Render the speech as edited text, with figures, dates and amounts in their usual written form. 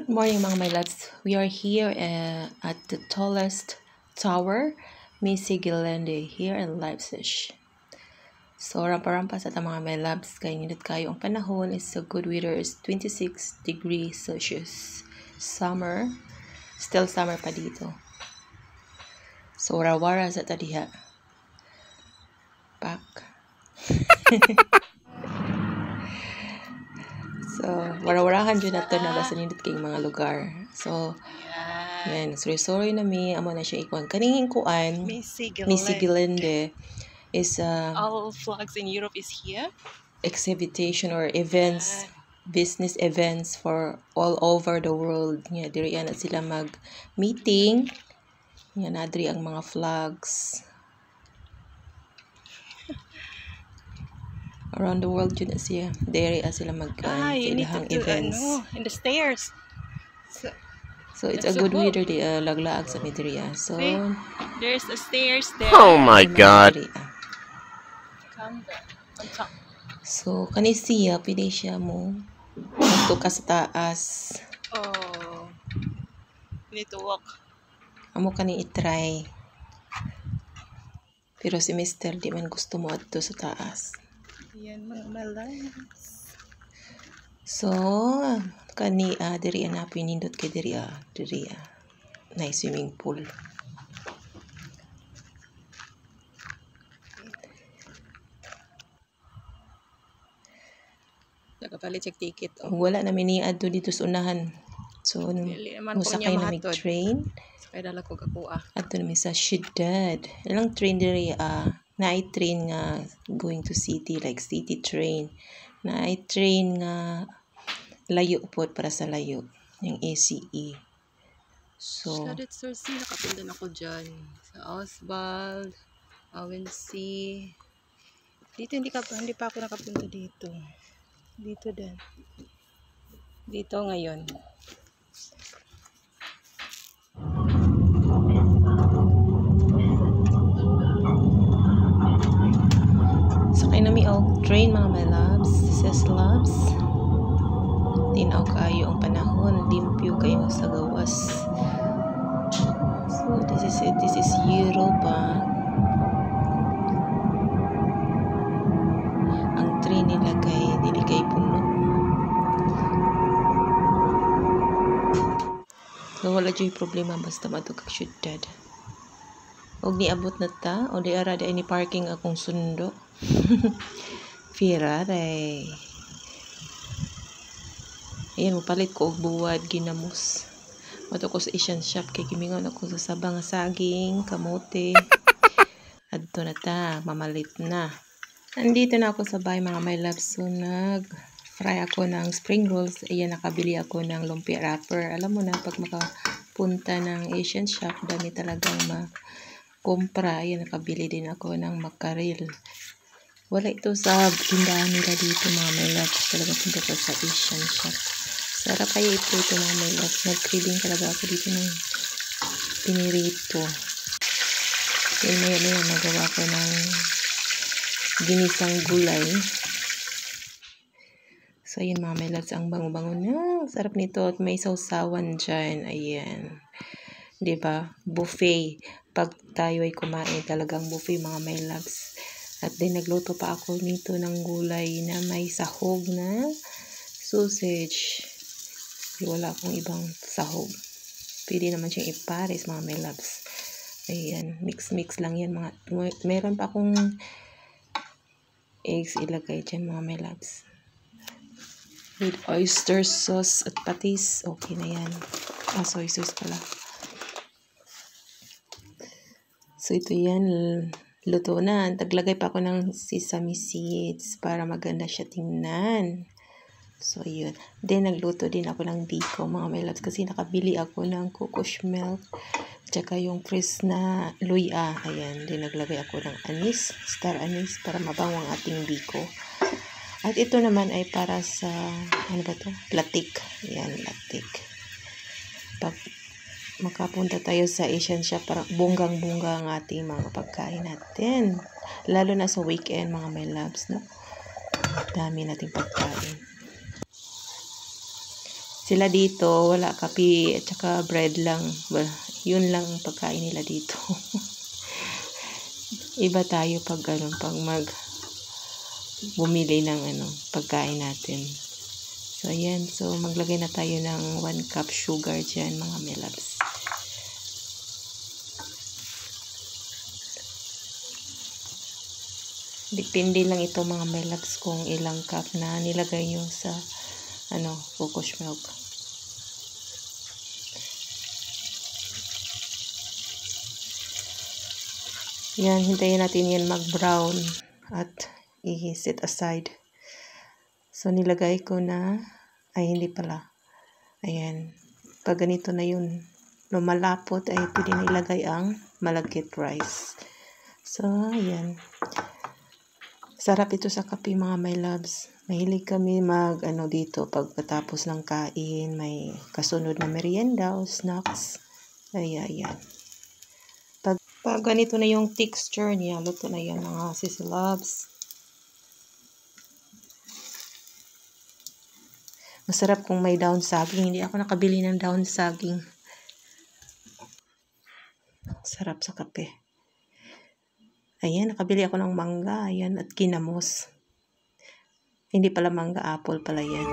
Good morning mga my loves. We are here at the tallest tower, Missy Gilende, here in Leipzig. So rampa-rampa sa mga my loves, kaya nindot kayo ang panahon is so good weather is 26 degrees Celsius. Summer, still summer pa dito. So warawara sa tadiha. Pak. So, warawarahan dyan nato na basta nindot kayong mga lugar. So, yan. Sorry na mi. Amo na siya ikuan. Kaningin kuan, Missy Gilende is all flags in Europe is here. Exhibition or events, business events for all over the world. Yan, diri na sila mag-meeting. Yan, nadiri ang mga flags. Around the world yun siya. Dere sila mag-sa ilahang events. In the stairs. So it's a good weather di laglaag sa Midria. So there's the stairs there. Oh my God. Come there. On top. So kani siya pili siya mo dito ka sa taas. Oh. You need to walk. Amo kani i-try. Pero si Mr. di man gusto mo adto sa taas. Yan mga malas. So, kani diri na pinindot kay diri na swimming pool. Nakapalit check ticket. Wala na miniadto dito sa unahan. So, musakay na may train. Sakay dala ko kakuha. Adto na sa syudad. Ilang train diri na-train nga going to city, like city train. Na-train nga layo po para sa layo. Yung ACE. So, nakapunta na ako dyan. Sa Oswald, Awensee. Dito hindi pa ako nakapunta dito. Dito din. Dito ngayon. sakay na mi train mga my loves. Sis loves. Tinaw kayo ang panahon. Limpyo kayo sa gawas. So this is it. This is Europe. Ang train nila kay dili kay puno. So wala dyan problema basta matugag syudad. Og niabot na ta o di ara di ni parking akong sundo. Fira day. Ayan, mapalit ko og buwad ginamos. Mato ko sa Asian shop kay gimingon ako sa sabang saging, kamote. Adto na ta, mamalit na. Andito na ako sa bahay mga my loves. So nag-fry ako ng spring rolls. Ayan, nakabili ako ng lumpia wrapper. Alam mo na, pag makapunta ng Asian shop, dami talagang kumpra. Ayan, nakabili din ako ng makaril. Wala ito sa tindahan nila dito mga my loves. Talaga punta ko sa Asian shop. Sarap kaya ito mga my loves. Nag-craving talaga ako dito ng pinirito. Then maya nagawa ko ng ginisang gulay. So yun mga my loves. Ang bango-bango na. Sarap nito. At may sausawan dyan. Ayan. Diba? Buffet. Pag tayo ay kumain talagang buffet mga my loves. At din nagluto pa ako nito ng gulay na may sahog na sausage. Wala akong ibang sahog. Pwede naman siyang ipares mga my loves. Ayan, mix lang yan mga. Meron pa akong eggs ilagay dyan mga my loves. With oyster sauce at patis. Okay na yan. Soy sauce pala. So ito yan. Luto na. Taglagay pa ako ng sesame seeds para maganda siya tingnan. So, yun. Then, nagluto din ako ng biko, mga my loves. Kasi nakabili ako ng cocoa milk. Tsaka yung fresh na luya. Ayan. Then, naglagay ako ng anis. Star anis. Para mabango ang ating biko. At ito naman ay para sa, ano ba to? Latik. Ayan, latik. Pag makapunta tayo sa Asian shop, parang bonggang-bongga ang ating mga pagkain natin. Lalo na sa weekend, mga my loves, no? Dami nating pagkain. Sila dito, wala kape at saka bread lang. Well, yun lang ang pagkain nila dito. Iba tayo pag bumili ng pagkain natin. So ayan, so maglagay na tayo ng 1 cup sugar dyan mga melabs. Depende lang ito mga melabs kung ilang cup na nilagay nyo sa coconut milk. Yan, hintayin natin yan mag-brown at i-set aside. So nilagay ko na, hindi pala. Ayan, pag ganito na yun, lumalapot ay pwede nilagay ang malagkit rice. So ayan. Sarap ito sa kape mga my loves. Mahilig kami dito pagkatapos ng kain, may kasunod na merienda o snacks. Ayan. Pag ganito na yung texture niya, luto na yan mga sisi loves. Masarap kung may down saging. Hindi ako nakabili ng down saging. Sarap sa kape. Ayan, nakabili ako ng mangga. Ayan, at ginamos. Hindi pala mangga, apple pala yan.